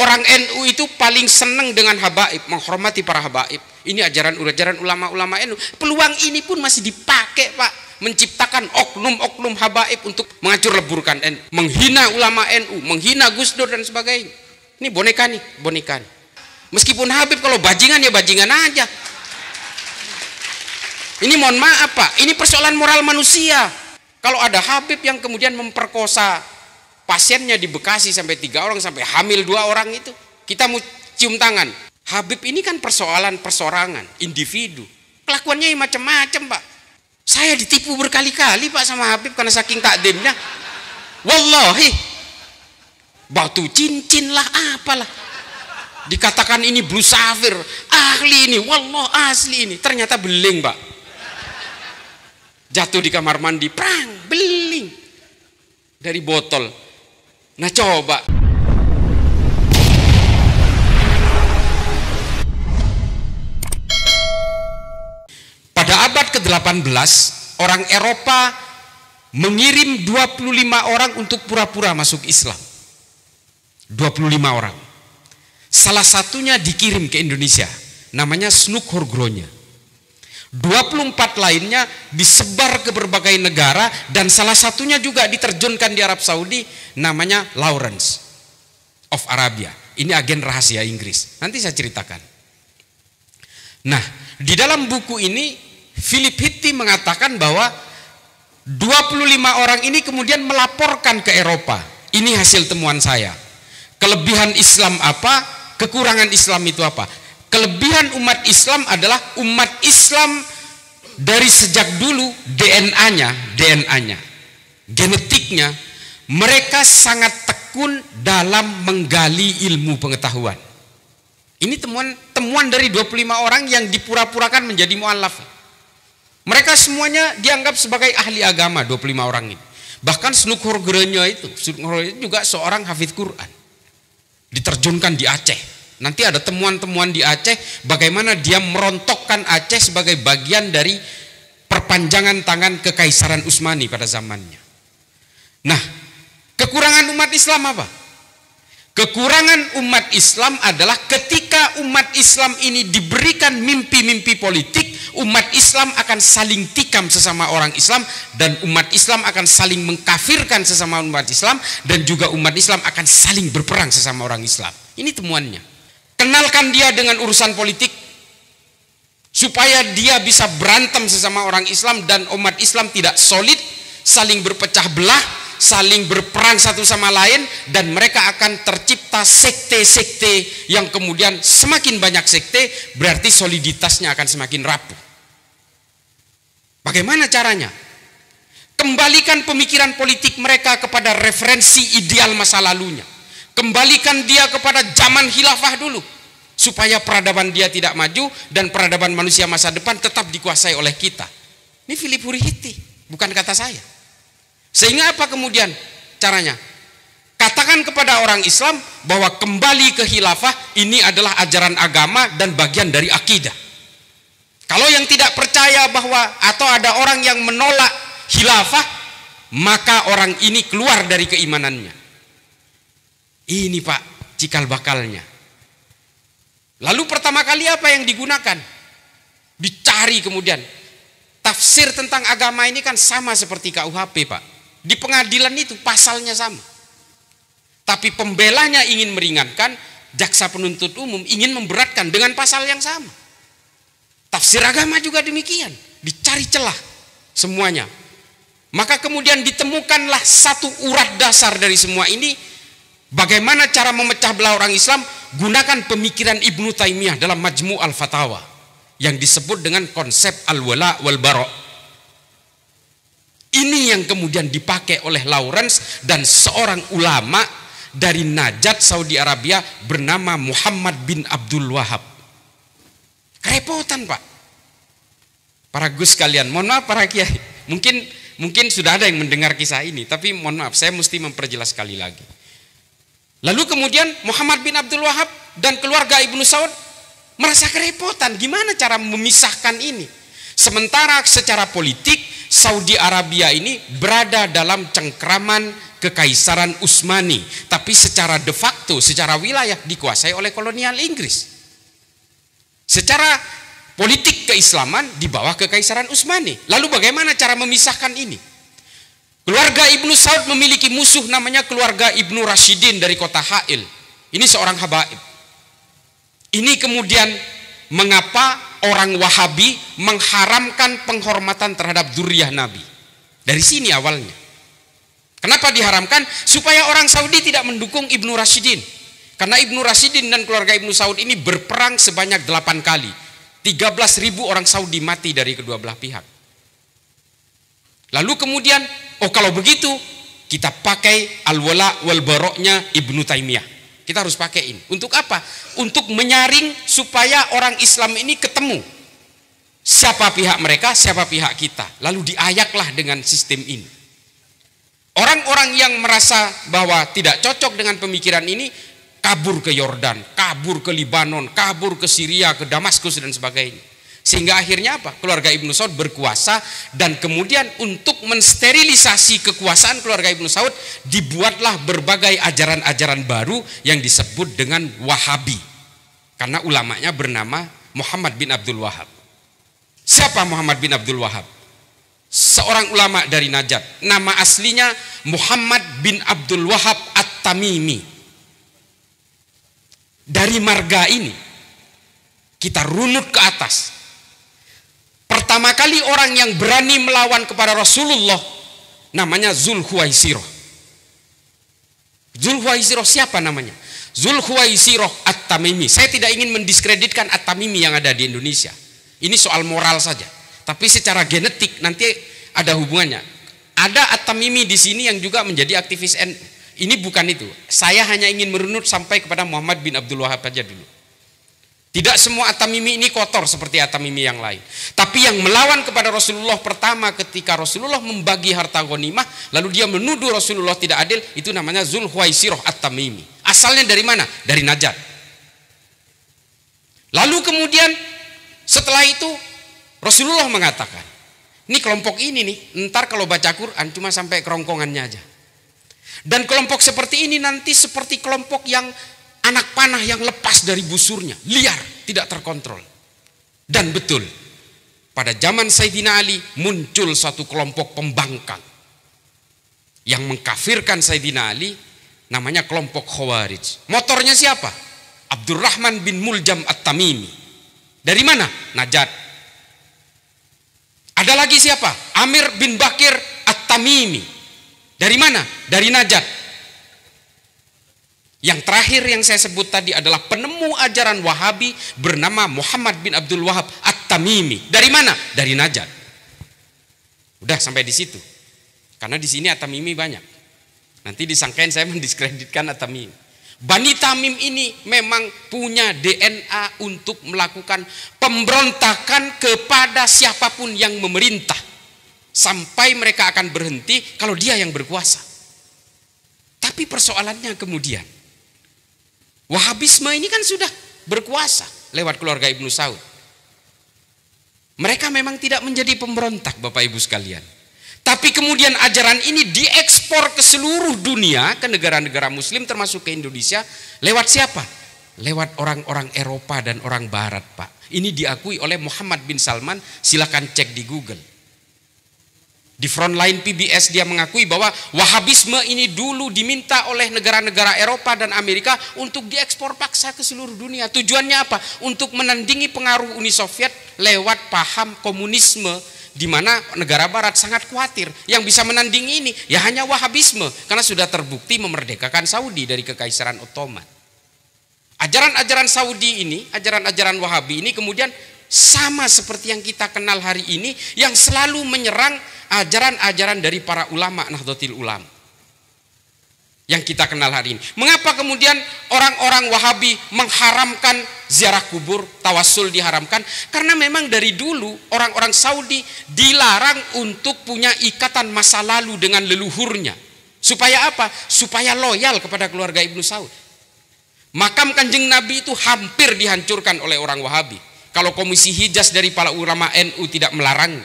Orang NU itu paling senang dengan habaib, menghormati para habaib. Ini ajaran ulama-ulama NU. Peluang ini pun masih dipakai, Pak, menciptakan oknum-oknum habaib untuk menghancur leburkan NU, menghina ulama NU, menghina Gus Dur dan sebagainya. Ini boneka nih, boneka nih. Meskipun Habib kalau bajingan ya bajingan aja. Ini mohon maaf, Pak, ini persoalan moral manusia. Kalau ada Habib yang kemudian memperkosa pasiennya di Bekasi sampai 3 orang, sampai hamil 2 orang, itu kita mau cium tangan. Habib ini kan persoalan persorangan, individu. Kelakuannya macam-macam, Pak. Saya ditipu berkali-kali, Pak, sama Habib karena saking takdimnya. Wallahi, batu cincin lah, apalah. Dikatakan ini blue safir, ahli ini, wallah asli ini. Ternyata beling, Pak. Jatuh di kamar mandi, prang, beling. Dari botol. Nah coba. Pada abad ke-18, orang Eropa mengirim 25 orang untuk pura-pura masuk Islam. 25 orang. Salah satunya dikirim ke Indonesia, namanya Snoek Horgronya. 24 lainnya disebar ke berbagai negara, dan salah satunya juga diterjunkan di Arab Saudi, namanya Lawrence of Arabia. Ini agen rahasia Inggris. Nanti saya ceritakan. Nah, di dalam buku ini Philip Hitti mengatakan bahwa 25 orang ini kemudian melaporkan ke Eropa. Ini hasil temuan saya. Kelebihan Islam apa? Kekurangan Islam itu apa? Kelebihan umat Islam adalah umat Islam dari sejak dulu DNA-nya, genetiknya, mereka sangat tekun dalam menggali ilmu pengetahuan. Ini temuan dari 25 orang yang dipura-purakan menjadi mu'allaf. Mereka semuanya dianggap sebagai ahli agama, 25 orang ini. Bahkan Snoek Horgronya itu juga seorang hafidz Quran. Diterjunkan di Aceh. Nanti ada temuan-temuan di Aceh, bagaimana dia merontokkan Aceh sebagai bagian dari perpanjangan tangan Kekaisaran Utsmani pada zamannya. Nah, kekurangan umat Islam apa? Kekurangan umat Islam adalah ketika umat Islam ini diberikan mimpi-mimpi politik, umat Islam akan saling tikam sesama orang Islam, dan umat Islam akan saling mengkafirkan sesama umat Islam, dan juga umat Islam akan saling berperang sesama orang Islam. Ini temuannya. Kenalkan dia dengan urusan politik supaya dia bisa berantem sesama orang Islam dan umat Islam tidak solid, saling berpecah belah, saling berperang satu sama lain, dan mereka akan tercipta sekte-sekte yang kemudian semakin banyak sekte, berarti soliditasnya akan semakin rapuh. Bagaimana caranya? Kembalikan pemikiran politik mereka kepada referensi ideal masa lalunya. Kembalikan dia kepada zaman khilafah dulu, supaya peradaban dia tidak maju dan peradaban manusia masa depan tetap dikuasai oleh kita. Ini Philip Hitti, bukan kata saya. Sehingga apa kemudian caranya? Katakan kepada orang Islam bahwa kembali ke khilafah ini adalah ajaran agama dan bagian dari akidah. Kalau yang tidak percaya bahwa atau ada orang yang menolak khilafah, maka orang ini keluar dari keimanannya. Ini Pak cikal bakalnya. Lalu pertama kali apa yang digunakan? Dicari kemudian. Tafsir tentang agama ini kan sama seperti KUHP, Pak. Di pengadilan itu pasalnya sama. Tapi pembelanya ingin meringankan, jaksa penuntut umum ingin memberatkan dengan pasal yang sama. Tafsir agama juga demikian. Dicari celah semuanya. Maka kemudian ditemukanlah satu urat dasar dari semua ini. Bagaimana cara memecah belah orang Islam? Gunakan pemikiran Ibnu Taimiyah dalam Majmu' al-Fatawa yang disebut dengan konsep al-wala wal bara'. Ini yang kemudian dipakai oleh Lawrence dan seorang ulama dari Najat, Saudi Arabia bernama Muhammad bin Abdul Wahab. Kerepotan, Pak. Para Gus kalian, mohon maaf para kiai. Mungkin sudah ada yang mendengar kisah ini, tapi mohon maaf, saya mesti memperjelas sekali lagi. Lalu kemudian Muhammad bin Abdul Wahab dan keluarga Ibnu Saud merasa kerepotan. Gimana cara memisahkan ini? Sementara secara politik Saudi Arabia ini berada dalam cengkraman Kekaisaran Utsmani, tapi secara de facto, secara wilayah dikuasai oleh kolonial Inggris. Secara politik keislaman di bawah Kekaisaran Utsmani. Lalu bagaimana cara memisahkan ini? Keluarga Ibnu Saud memiliki musuh namanya keluarga Ibnu Rashidin dari kota Ha'il. Ini seorang habaib. Ini kemudian mengapa orang Wahabi mengharamkan penghormatan terhadap dzurriyyah Nabi. Dari sini awalnya. Kenapa diharamkan? Supaya orang Saudi tidak mendukung Ibnu Rashidin. Karena Ibnu Rashidin dan keluarga Ibnu Saud ini berperang sebanyak 8 kali. 13.000 orang Saudi mati dari kedua belah pihak. Lalu kemudian, kalau begitu kita pakai al-wala wal baroknya Ibnu Taimiyah. Kita harus pakai ini. Untuk apa? Untuk menyaring supaya orang Islam ini ketemu. Siapa pihak mereka, siapa pihak kita. Lalu diayaklah dengan sistem ini. Orang-orang yang merasa bahwa tidak cocok dengan pemikiran ini kabur ke Yordan, kabur ke Libanon, kabur ke Syria, ke Damaskus dan sebagainya. Sehingga akhirnya apa? Keluarga Ibnu Saud berkuasa dan kemudian untuk mensterilisasi kekuasaan keluarga Ibnu Saud dibuatlah berbagai ajaran-ajaran baru yang disebut dengan Wahabi. Karena ulamanya bernama Muhammad bin Abdul Wahab. Siapa Muhammad bin Abdul Wahab? Seorang ulama dari Najd. Nama aslinya Muhammad bin Abdul Wahab At-Tamimi. Dari marga ini kita runut ke atas. Pertama kali orang yang berani melawan kepada Rasulullah namanya Zulhuwaisirah. Zulhuwaisirah siapa namanya? Zulhuwaisirah At-Tamimi. Saya tidak ingin mendiskreditkan At-Tamimi yang ada di Indonesia. Ini soal moral saja. Tapi secara genetik nanti ada hubungannya. Ada At-Tamimi di sini yang juga menjadi aktivis NU. Ini bukan itu. Saya hanya ingin merunut sampai kepada Muhammad bin Abdul Wahab saja dulu. Tidak semua At-Tamimi ini kotor seperti At-Tamimi yang lain. Tapi yang melawan kepada Rasulullah pertama ketika Rasulullah membagi harta ghanimah, lalu dia menuduh Rasulullah tidak adil, itu namanya Zulhuwaisirah At-Tamimi. Asalnya dari mana? Dari Najd. Lalu kemudian setelah itu Rasulullah mengatakan, ini kelompok ini nih, ntar kalau baca Quran cuma sampai kerongkongannya aja. Dan kelompok seperti ini nanti seperti kelompok yang anak panah yang lepas dari busurnya, liar, tidak terkontrol. Dan betul, pada zaman Sayyidina Ali muncul satu kelompok pembangkang yang mengkafirkan Sayyidina Ali, namanya kelompok Khawarij. Motornya siapa? Abdurrahman bin Muljam At-Tamimi. Dari mana? Najd. Ada lagi siapa? Amir bin Bakir At-Tamimi. Dari mana? Dari Najd. Yang terakhir yang saya sebut tadi adalah penemu ajaran Wahabi bernama Muhammad bin Abdul Wahab At-Tamimi. Dari mana? Dari Najd. Udah sampai di situ. Karena di sini At-Tamimi banyak. Nanti disangkain saya mendiskreditkan At-Tamimi. Bani Tamim ini memang punya DNA untuk melakukan pemberontakan kepada siapapun yang memerintah. Sampai mereka akan berhenti kalau dia yang berkuasa. Tapi persoalannya kemudian, Wahabisme ini kan sudah berkuasa lewat keluarga Ibnu Saud. Mereka memang tidak menjadi pemberontak Bapak Ibu sekalian. Tapi kemudian ajaran ini diekspor ke seluruh dunia, ke negara-negara muslim termasuk ke Indonesia. Lewat siapa? Lewat orang-orang Eropa dan orang Barat, Pak. Ini diakui oleh Muhammad bin Salman, silakan cek di Google. Di Frontline PBS dia mengakui bahwa Wahabisme ini dulu diminta oleh negara-negara Eropa dan Amerika untuk diekspor paksa ke seluruh dunia. Tujuannya apa? Untuk menandingi pengaruh Uni Soviet lewat paham komunisme, di mana negara barat sangat khawatir yang bisa menandingi ini ya hanya Wahabisme, karena sudah terbukti memerdekakan Saudi dari Kekaisaran Ottoman. Ajaran-ajaran Saudi ini, ajaran-ajaran Wahabi ini kemudian sama seperti yang kita kenal hari ini, yang selalu menyerang ajaran-ajaran dari para ulama Nahdlatul Ulama yang kita kenal hari ini. Mengapa kemudian orang-orang Wahabi mengharamkan ziarah kubur, tawassul diharamkan? Karena memang dari dulu orang-orang Saudi dilarang untuk punya ikatan masa lalu dengan leluhurnya. Supaya apa? Supaya loyal kepada keluarga Ibnu Saud. Makam Kanjeng Nabi itu hampir dihancurkan oleh orang Wahabi. Kalau Komisi Hijaz dari para ulama NU tidak melarang.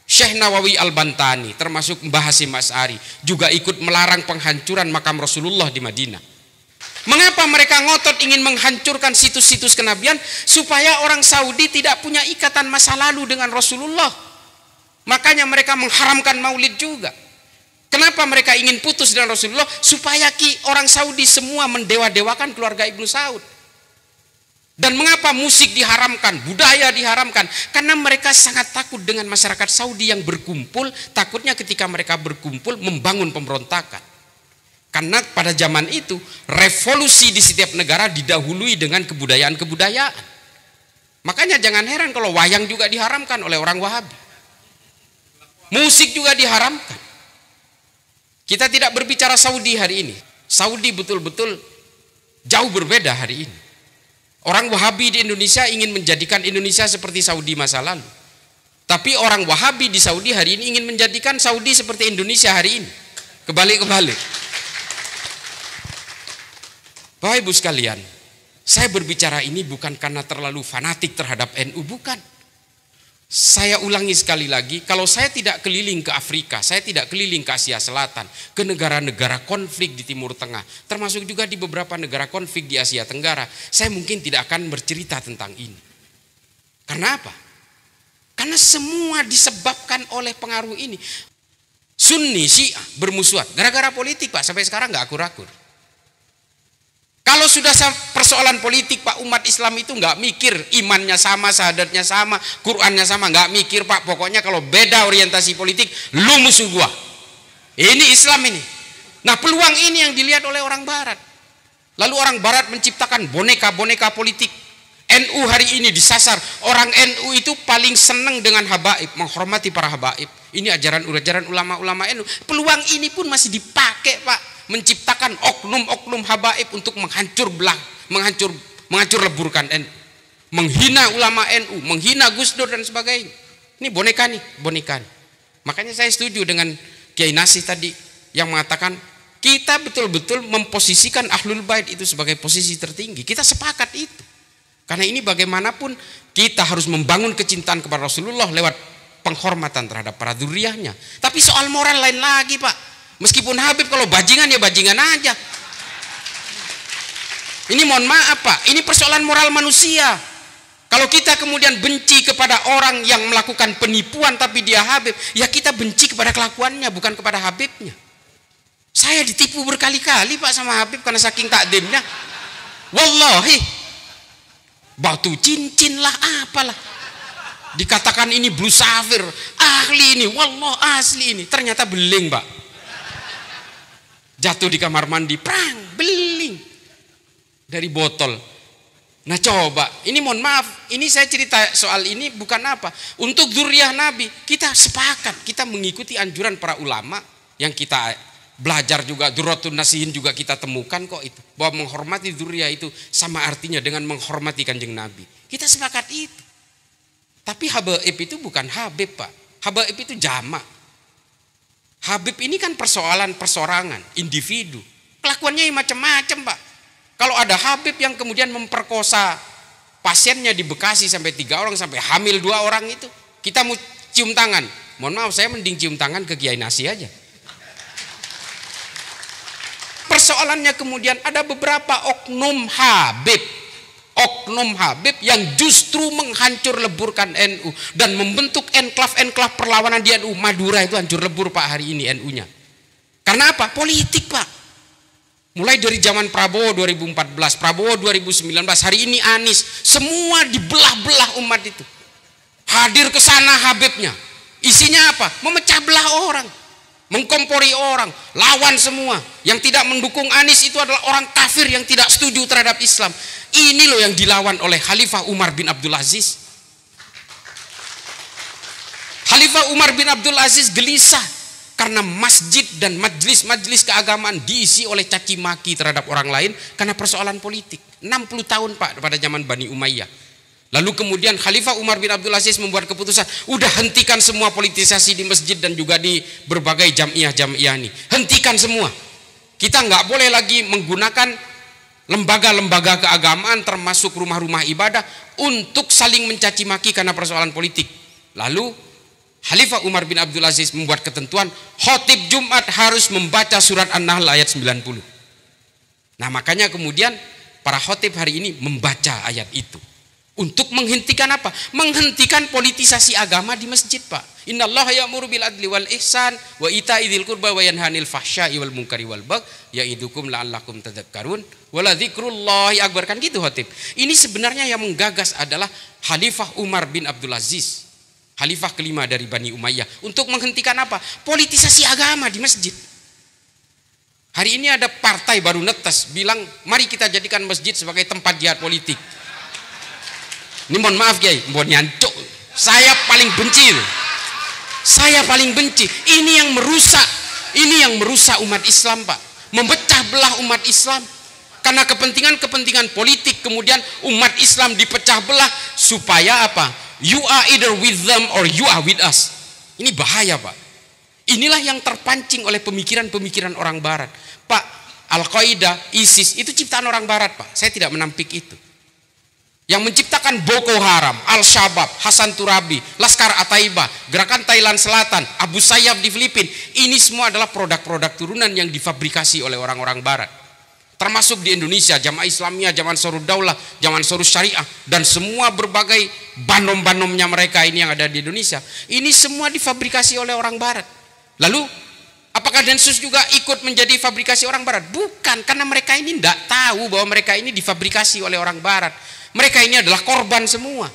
Syekh Nawawi Al-Bantani, termasuk Mbah Hasyim Asy'ari, juga ikut melarang penghancuran makam Rasulullah di Madinah. Mengapa mereka ngotot ingin menghancurkan situs-situs kenabian? Supaya orang Saudi tidak punya ikatan masa lalu dengan Rasulullah. Makanya mereka mengharamkan maulid juga. Kenapa mereka ingin putus dengan Rasulullah? Supaya orang Saudi semua mendewa-dewakan keluarga Ibnu Saud. Dan mengapa musik diharamkan, budaya diharamkan? Karena mereka sangat takut dengan masyarakat Saudi yang berkumpul, takutnya ketika mereka berkumpul membangun pemberontakan. Karena pada zaman itu revolusi di setiap negara didahului dengan kebudayaan-kebudayaan. Makanya jangan heran kalau wayang juga diharamkan oleh orang Wahabi. Musik juga diharamkan. Kita tidak berbicara Saudi hari ini. Saudi betul-betul jauh berbeda hari ini. Orang Wahabi di Indonesia ingin menjadikan Indonesia seperti Saudi masa lalu. Tapi orang Wahabi di Saudi hari ini ingin menjadikan Saudi seperti Indonesia hari ini. Kebalik-kebalik. Bapak Ibu sekalian, saya berbicara ini bukan karena terlalu fanatik terhadap NU, bukan. Saya ulangi sekali lagi, kalau saya tidak keliling ke Afrika, saya tidak keliling ke Asia Selatan, ke negara-negara konflik di Timur Tengah, termasuk juga di beberapa negara konflik di Asia Tenggara, saya mungkin tidak akan bercerita tentang ini. Karena apa? Karena semua disebabkan oleh pengaruh ini. Sunni, Syiah bermusuhan, gara-gara politik Pak, sampai sekarang nggak akur-akur. Kalau sudah persoalan politik Pak, umat Islam itu nggak mikir imannya sama, syahadatnya sama, Qurannya sama, nggak mikir Pak. Pokoknya kalau beda orientasi politik, lu musuh gua. Ini Islam ini. Nah peluang ini yang dilihat oleh orang Barat. Lalu orang Barat menciptakan boneka-boneka politik. NU hari ini disasar. Orang NU itu paling senang dengan habaib, menghormati para habaib. Ini ajaran ulama-ulama NU. Peluang ini pun masih dipakai Pak, menciptakan oknum-oknum habaib untuk menghancur leburkan NU, menghina ulama NU, menghina Gus Dur dan sebagainya. Ini boneka nih. Makanya saya setuju dengan Kiai Nasih tadi yang mengatakan kita betul-betul memposisikan Ahlul Bait itu sebagai posisi tertinggi. Kita sepakat itu. Karena ini bagaimanapun kita harus membangun kecintaan kepada Rasulullah lewat penghormatan terhadap para dzurriyyahnya. Tapi soal moral lain lagi Pak. Meskipun Habib kalau bajingan ya bajingan aja. Ini mohon maaf Pak, ini persoalan moral manusia. Kalau kita kemudian benci kepada orang yang melakukan penipuan tapi dia Habib, ya kita benci kepada kelakuannya bukan kepada Habibnya. Saya ditipu berkali-kali Pak sama Habib karena saking takdimnya. Wallahi, batu cincin lah apalah. Dikatakan ini blue safir, ahli ini, wallah asli ini. Ternyata beling Pak. Jatuh di kamar mandi, prang, beling dari botol. Nah coba, ini mohon maaf, ini saya cerita soal ini bukan apa. Untuk dzurriyyah Nabi, kita sepakat, kita mengikuti anjuran para ulama yang kita belajar juga, Durratun Nasihin juga kita temukan kok itu. Bahwa menghormati dzurriyyah itu sama artinya dengan menghormati Kanjeng Nabi. Kita sepakat itu. Tapi habaib itu bukan habib Pak, habaib itu jamak. Habib ini kan persoalan persorangan, individu. Kelakuannya macam-macam Pak. Kalau ada Habib yang kemudian memperkosa pasiennya di Bekasi sampai 3 orang, sampai hamil 2 orang itu, kita mau cium tangan. Mohon maaf, saya mending cium tangan ke Kiai Nasih aja. Persoalannya kemudian ada beberapa oknum Habib yang justru menghancur leburkan NU dan membentuk enklav-enklav perlawanan di NU. Madura itu hancur lebur Pak hari ini NU-nya. Karena apa? Politik Pak. Mulai dari zaman Prabowo 2014, Prabowo 2019, hari ini Anies, semua dibelah-belah umat itu. Hadir ke sana Habibnya. Isinya apa? Memecah belah orang, mengkompori orang, lawan semua. Yang tidak mendukung Anies itu adalah orang kafir yang tidak setuju terhadap Islam. Ini loh yang dilawan oleh Khalifah Umar bin Abdul Aziz. Khalifah Umar bin Abdul Aziz gelisah karena masjid dan majelis-majelis keagamaan diisi oleh caci maki terhadap orang lain karena persoalan politik. 60 tahun Pak pada zaman Bani Umayyah. Lalu kemudian Khalifah Umar bin Abdul Aziz membuat keputusan, udah hentikan semua politisasi di masjid dan juga di berbagai jamiah-jamiah ini. Hentikan semua. Kita nggak boleh lagi menggunakan lembaga-lembaga keagamaan termasuk rumah-rumah ibadah untuk saling mencaci maki karena persoalan politik. Lalu Khalifah Umar bin Abdul Aziz membuat ketentuan khotib Jumat harus membaca surat An-Nahl ayat 90. Nah makanya kemudian para khotib hari ini membaca ayat itu. Untuk menghentikan apa? Menghentikan politisasi agama di masjid, Pak. Innallaha ya'muru bil adli wal ihsan wa ita'i dzil qurba wa yanhanil fahsya'i wal munkari wal bagh ya'idukum la'allakum tadhakkarun wa la dzikrullahi akbar. Kan gitu khotib. Ini sebenarnya yang menggagas adalah Khalifah Umar bin Abdul Aziz, khalifah kelima dari Bani Umayyah, untuk menghentikan apa? Politisasi agama di masjid. Hari ini ada partai baru netes bilang mari kita jadikan masjid sebagai tempat jihad politik. Ini mohon maaf Kiai, mohon nyancuk. Saya paling benci. Saya paling benci. Ini yang merusak umat Islam, Pak. Memecah belah umat Islam. Karena kepentingan politik, kemudian umat Islam dipecah belah supaya apa? You are either with them or you are with us. Ini bahaya, Pak. Inilah yang terpancing oleh pemikiran-pemikiran orang barat. Pak, Al-Qaeda, ISIS itu ciptaan orang barat, Pak. Saya tidak menampik itu. Yang menciptakan Boko Haram, Al-Shabaab, Hasan Turabi, Laskar At-Taibah, Gerakan Thailand Selatan, Abu Sayyaf di Filipina, ini semua adalah produk-produk turunan yang difabrikasi oleh orang-orang barat. Termasuk di Indonesia, Jamaah Islamiyah, Jamaah Ansarud Daulah, Jamaah Ansarud Syariah, dan semua berbagai banom-banomnya mereka ini yang ada di Indonesia. Ini semua difabrikasi oleh orang barat. Lalu, apakah Densus juga ikut menjadi fabrikasi orang barat? Bukan, karena mereka ini tidak tahu bahwa mereka ini difabrikasi oleh orang barat. Mereka ini adalah korban semua.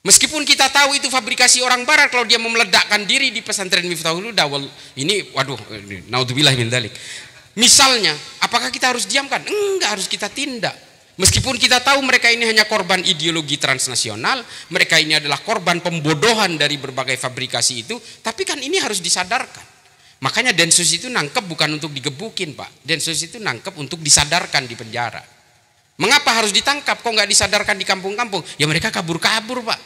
Meskipun kita tahu itu fabrikasi orang barat, kalau dia memeledakkan diri di pesantren Miftahul Huda, ini waduh, naudzubillah min dzalik. Misalnya, apakah kita harus diamkan? Enggak, harus kita tindak. Meskipun kita tahu mereka ini hanya korban ideologi transnasional, mereka ini adalah korban pembodohan dari berbagai fabrikasi itu, tapi kan ini harus disadarkan. Makanya Densus itu nangkep bukan untuk digebukin, Pak. Densus itu nangkep untuk disadarkan di penjara. Mengapa harus ditangkap? Kok nggak disadarkan di kampung-kampung? Ya mereka kabur-kabur, Pak.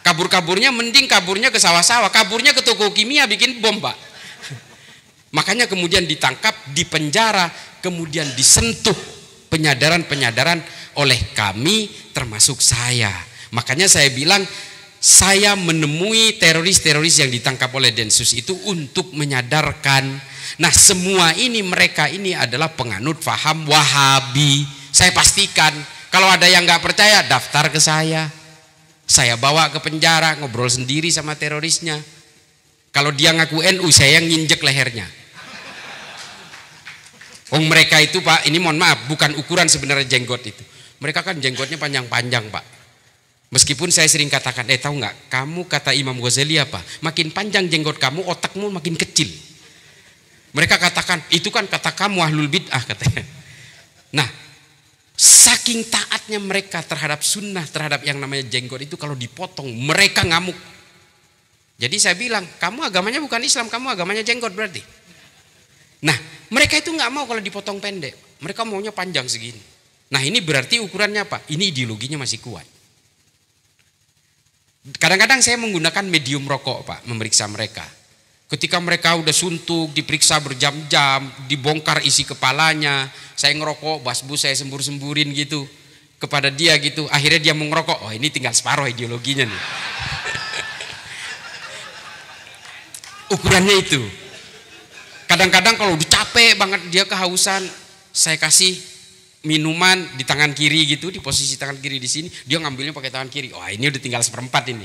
Kabur-kaburnya mending kaburnya ke sawah-sawah, kaburnya ke toko kimia bikin bom, Pak. Makanya kemudian ditangkap, dipenjara, kemudian disentuh penyadaran-penyadaran oleh kami termasuk saya. Makanya saya bilang saya menemui teroris-teroris yang ditangkap oleh Densus itu untuk menyadarkan. Nah semua ini mereka ini adalah penganut faham Wahabi. Saya pastikan kalau ada yang nggak percaya daftar ke saya bawa ke penjara, ngobrol sendiri sama terorisnya. Kalau dia ngaku NU, saya yang nginjek lehernya. Mereka itu, Pak, ini mohon maaf, bukan ukuran sebenarnya jenggot itu. Mereka kan jenggotnya panjang-panjang, Pak. Meskipun saya sering katakan, tahu nggak, kamu kata Imam Ghazali apa? Makin panjang jenggot kamu, otakmu makin kecil. Mereka katakan, itu kan kata kamu ahlul bid'ah katanya. Nah, saking taatnya mereka terhadap sunnah, terhadap yang namanya jenggot itu, kalau dipotong mereka ngamuk. Jadi saya bilang, kamu agamanya bukan Islam, kamu agamanya jenggot berarti. Nah mereka itu nggak mau kalau dipotong pendek, mereka maunya panjang segini. Nah ini berarti ukurannya apa? Ini ideologinya masih kuat. Kadang-kadang saya menggunakan medium rokok, Pak, memeriksa mereka. Ketika mereka udah suntuk, diperiksa berjam-jam, dibongkar isi kepalanya, saya ngerokok, basbu saya sembur-semburin gitu kepada dia gitu. Akhirnya dia mau ngerokok, oh ini tinggal separuh ideologinya nih. Ukurannya itu. Kadang-kadang kalau udah capek banget dia kehausan, saya kasih minuman di tangan kiri gitu, di posisi tangan kiri di sini, dia ngambilnya pakai tangan kiri. Wah ini udah tinggal seperempat ini.